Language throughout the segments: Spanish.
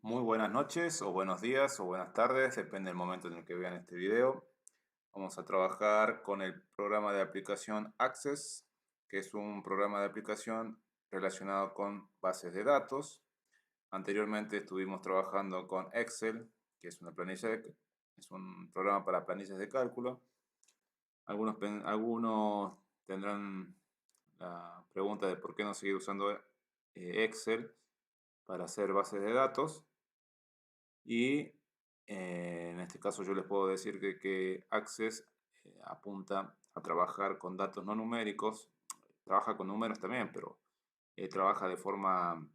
Muy buenas noches o buenos días o buenas tardes, depende del momento en el que vean este video. Vamos a trabajar con el programa de aplicación Access, que es un programa de aplicación relacionado con bases de datos. Anteriormente estuvimos trabajando con Excel, que es es un programa para planillas de cálculo. Algunos tendrán la pregunta de por qué no seguir usando Excel para hacer bases de datos. Y en este caso yo les puedo decir que Access apunta a trabajar con datos no numéricos, trabaja con números también, pero trabaja de forma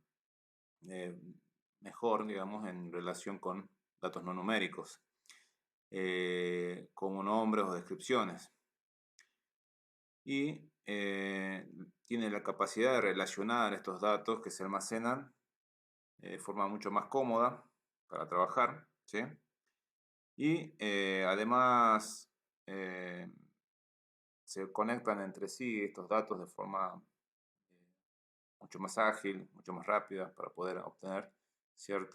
eh, mejor, digamos, en relación con datos no numéricos, como nombres o descripciones. Y tiene la capacidad de relacionar estos datos que se almacenan de forma mucho más cómoda para trabajar, ¿sí? Y además eh, se conectan entre sí estos datos de forma mucho más ágil, mucho más rápida para poder obtener cierta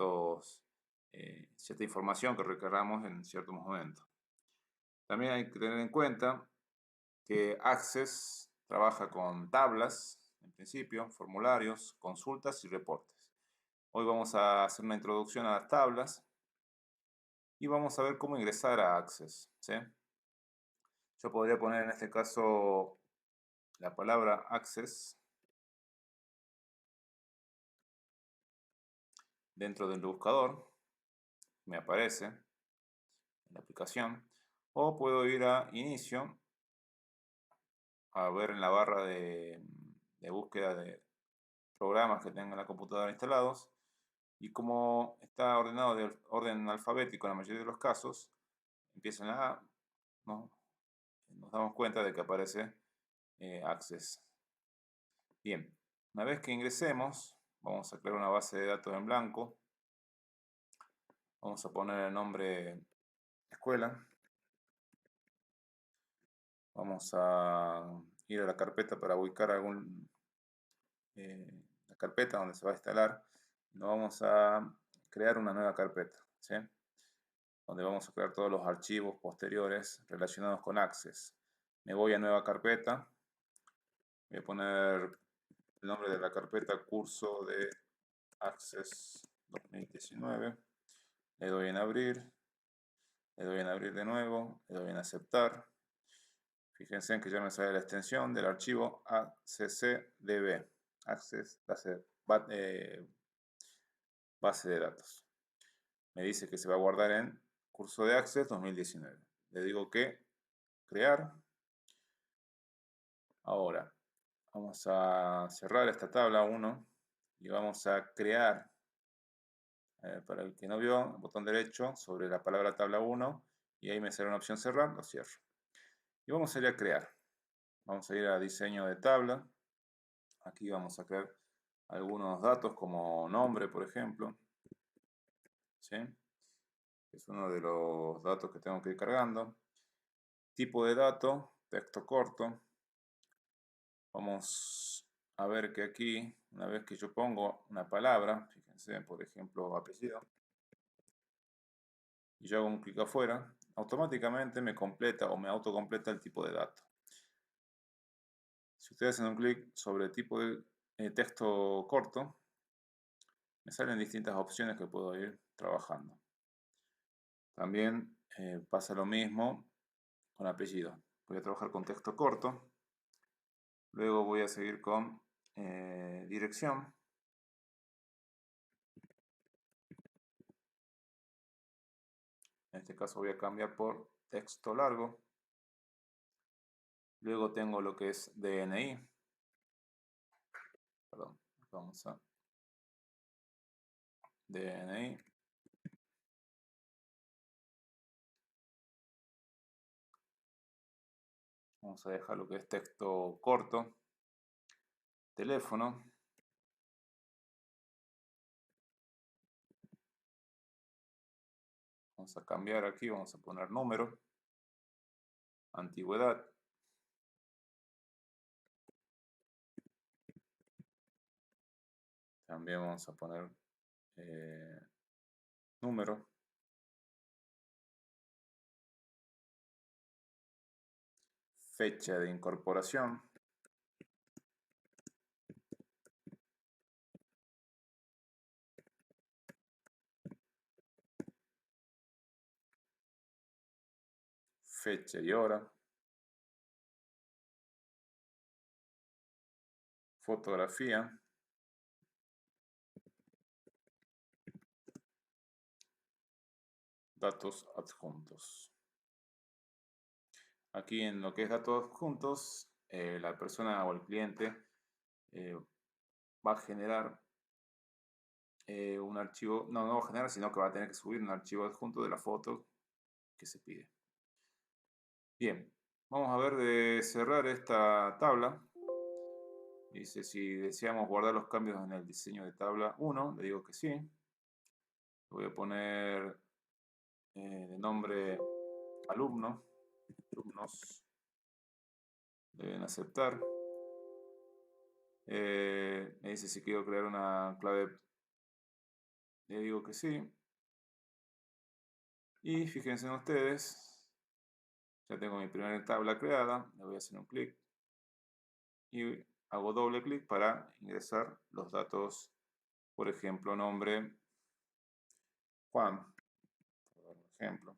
información que requeramos en ciertos momentos. También hay que tener en cuenta que Access trabaja con tablas, en principio, formularios, consultas y reportes. Hoy vamos a hacer una introducción a las tablas y vamos a ver cómo ingresar a Access, ¿sí? Yo podría poner en este caso la palabra Access dentro del buscador, me aparece en la aplicación, o puedo ir a Inicio, a ver en la barra de búsqueda de programas que tenga en la computadora instalados, y como está ordenado de orden alfabético en la mayoría de los casos, empieza en la A, ¿no? Nos damos cuenta de que aparece Access. Bien, una vez que ingresemos, vamos a crear una base de datos en blanco. Vamos a poner el nombre escuela. Vamos a ir a la carpeta para ubicar la carpeta donde se va a instalar. Nos vamos a crear una nueva carpeta, ¿sí? Donde vamos a crear todos los archivos posteriores relacionados con Access. Me voy a nueva carpeta. Voy a poner el nombre de la carpeta curso de Access 2019. Le doy en abrir. Le doy en abrir de nuevo. Le doy en aceptar. Fíjense en que ya me sale la extensión del archivo accdb, Access base de datos. Me dice que se va a guardar en curso de Access 2019. Le digo que crear. Ahora vamos a cerrar esta tabla 1 y vamos a crear, para el que no vio, botón derecho sobre la palabra tabla 1 y ahí me sale una opción cerrar, lo cierro. Y vamos a ir a crear. Vamos a ir a diseño de tabla. Aquí vamos a crear algunos datos como nombre, por ejemplo, ¿sí? Es uno de los datos que tengo que ir cargando. Tipo de dato, texto corto. Vamos a ver que aquí, una vez que yo pongo una palabra, fíjense, por ejemplo, apellido, y yo hago un clic afuera, automáticamente me completa o me autocompleta el tipo de dato. Si ustedes hacen un clic sobre tipo de texto corto, me salen distintas opciones que puedo ir trabajando. También pasa lo mismo con apellido. Voy a trabajar con texto corto. Luego voy a seguir con dirección. En este caso voy a cambiar por texto largo. Luego tengo lo que es DNI. Perdón, vamos a DNI. Vamos a dejar lo que es texto corto. Teléfono. Vamos a cambiar aquí, vamos a poner número. Antigüedad. También vamos a poner número, fecha de incorporación, fecha y hora, fotografía, datos adjuntos. Aquí en lo que es datos adjuntos, la persona o el cliente va a generar un archivo, no va a generar, sino que va a tener que subir un archivo adjunto de la foto que se pide. Bien, vamos a ver de cerrar esta tabla. Dice, si deseamos guardar los cambios en el diseño de tabla 1, le digo que sí. Voy a poner de nombre alumno, alumnos deben aceptar. Me dice si quiero crear una clave, le digo que sí. Y fíjense en ustedes, ya tengo mi primera tabla creada, le voy a hacer un clic y hago doble clic para ingresar los datos, por ejemplo, nombre Juan, por ejemplo.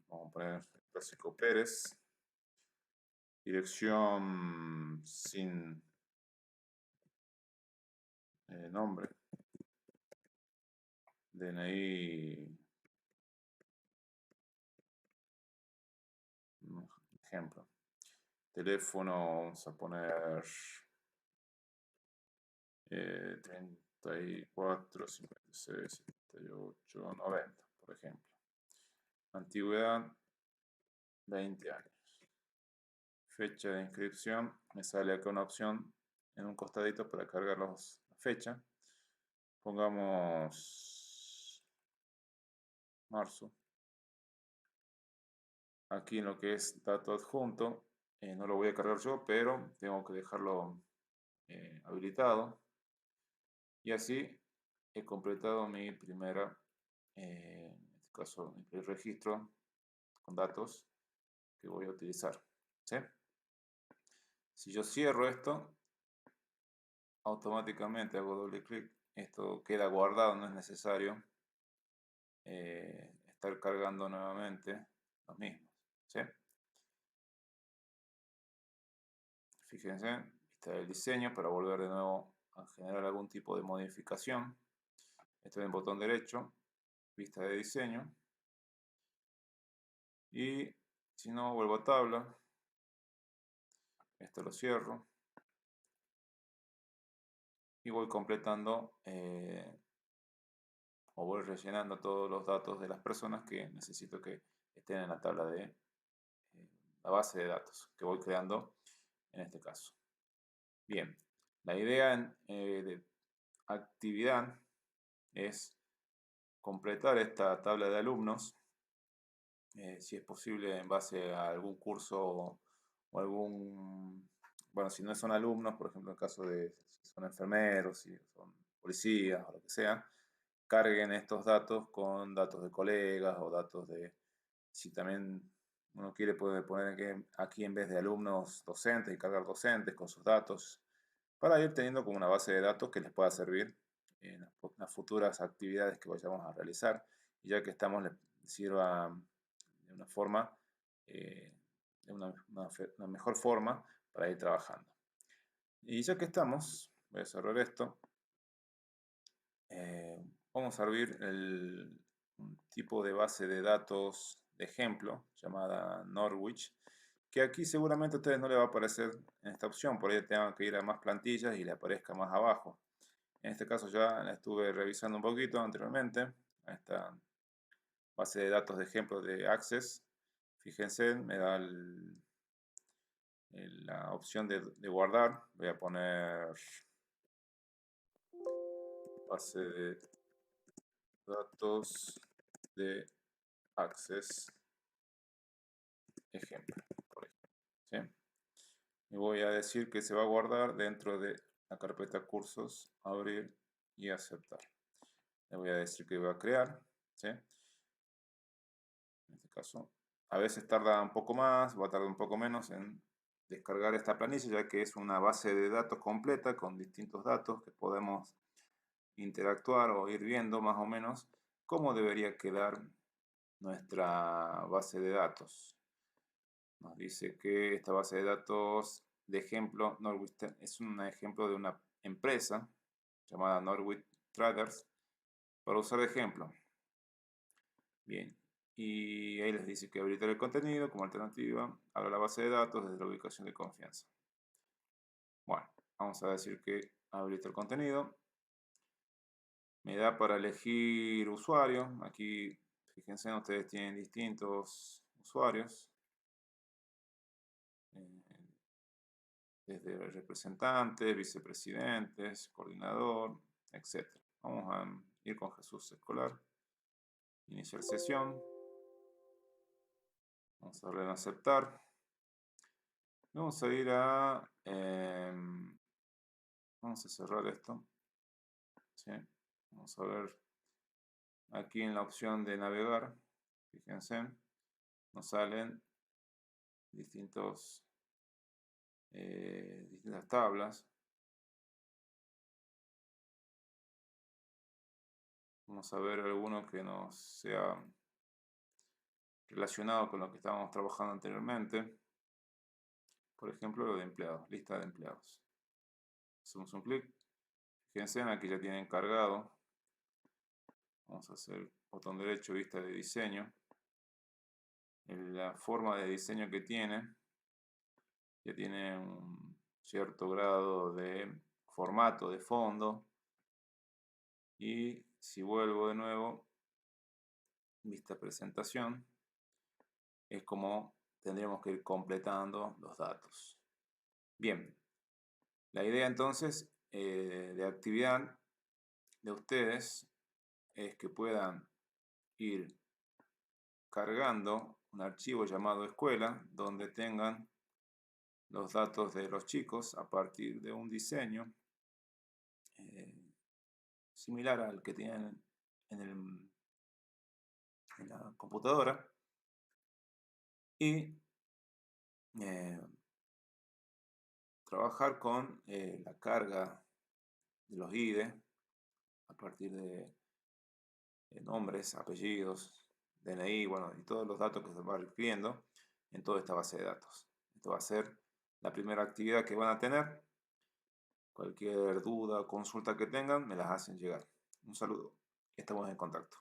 Vamos a poner Francisco Pérez, dirección sin nombre, DNI, ejemplo, teléfono, vamos a poner 34, 56, 78, 90, por ejemplo. Antigüedad, 20 años. Fecha de inscripción, me sale acá una opción en un costadito para cargar la fecha. Pongamos marzo. Aquí en lo que es dato adjunto, no lo voy a cargar yo, pero tengo que dejarlo habilitado. Y así he completado mi primera, en este caso, mi primer registro con datos que voy a utilizar. ¿Sí? Si yo cierro esto, automáticamente hago doble clic. Esto queda guardado, no es necesario estar cargando nuevamente los mismos. ¿Sí? Fíjense, vista del diseño para volver de nuevo a generar algún tipo de modificación. Estoy en botón derecho, vista de diseño. Y si no, vuelvo a tabla. Esto lo cierro. Y voy completando o voy rellenando todos los datos de las personas que necesito que estén en la tabla de la base de datos que voy creando en este caso. Bien, la idea de actividad es completar esta tabla de alumnos, si es posible en base a algún curso o algún, bueno, si no son alumnos, por ejemplo, en el caso de si son enfermeros, si son policías o lo que sea, carguen estos datos con datos de colegas o datos de, si también uno quiere puede poner aquí en vez de alumnos docentes y cargar docentes con sus datos, para ir teniendo como una base de datos que les pueda servir en las futuras actividades que vayamos a realizar, y ya que estamos, les sirva de una forma, de una mejor forma para ir trabajando. Y ya que estamos, voy a cerrar esto. Vamos a abrir un tipo de base de datos de ejemplo llamada Norwich, que aquí seguramente a ustedes no les va a aparecer en esta opción, por ahí tengan que ir a más plantillas y le aparezca más abajo. En este caso ya la estuve revisando un poquito anteriormente, a esta base de datos de ejemplo de Access. Fíjense, me da la opción de guardar. Voy a poner base de datos de Access ejemplo, por ejemplo. ¿Sí? Y voy a decir que se va a guardar dentro de la carpeta cursos, abrir y aceptar. Le voy a decir que voy a crear, ¿sí? En este caso, a veces tarda un poco más, va a tardar un poco menos en descargar esta planilla, ya que es una base de datos completa con distintos datos que podemos interactuar o ir viendo más o menos cómo debería quedar nuestra base de datos. Nos dice que esta base de datos de ejemplo es un ejemplo de una empresa llamada Norwich Traders para usar de ejemplo. Bien, y ahí les dice que habilitar el contenido como alternativa a la base de datos desde la ubicación de confianza. Bueno, vamos a decir que habilita el contenido. Me da para elegir usuario. Aquí, fíjense, ustedes tienen distintos usuarios. Desde representantes, vicepresidentes, coordinador, etc. Vamos a ir con Jesús Escolar. Iniciar sesión. Vamos a darle en aceptar. Vamos a ir a... vamos a cerrar esto. ¿Sí? Vamos a ver aquí en la opción de navegar. Fíjense, nos salen distintas tablas. Vamos a ver alguno que nos sea relacionado con lo que estábamos trabajando anteriormente. Por ejemplo, lo de empleados, lista de empleados. Hacemos un clic. Fíjense, aquí ya tienen cargado. Vamos a hacer botón derecho, vista de diseño. La forma de diseño que tiene, ya tiene un cierto grado de formato de fondo. Y si vuelvo de nuevo, vista presentación, es como tendríamos que ir completando los datos. Bien, la idea entonces de actividad de ustedes es que puedan ir cargando un archivo llamado escuela donde tengan los datos de los chicos a partir de un diseño similar al que tienen en la computadora y trabajar con la carga de los IDE a partir de nombres, apellidos, DNI, bueno, y todos los datos que se van requiriendo en toda esta base de datos. Esto va a ser la primera actividad que van a tener. Cualquier duda o consulta que tengan, me las hacen llegar. Un saludo. Estamos en contacto.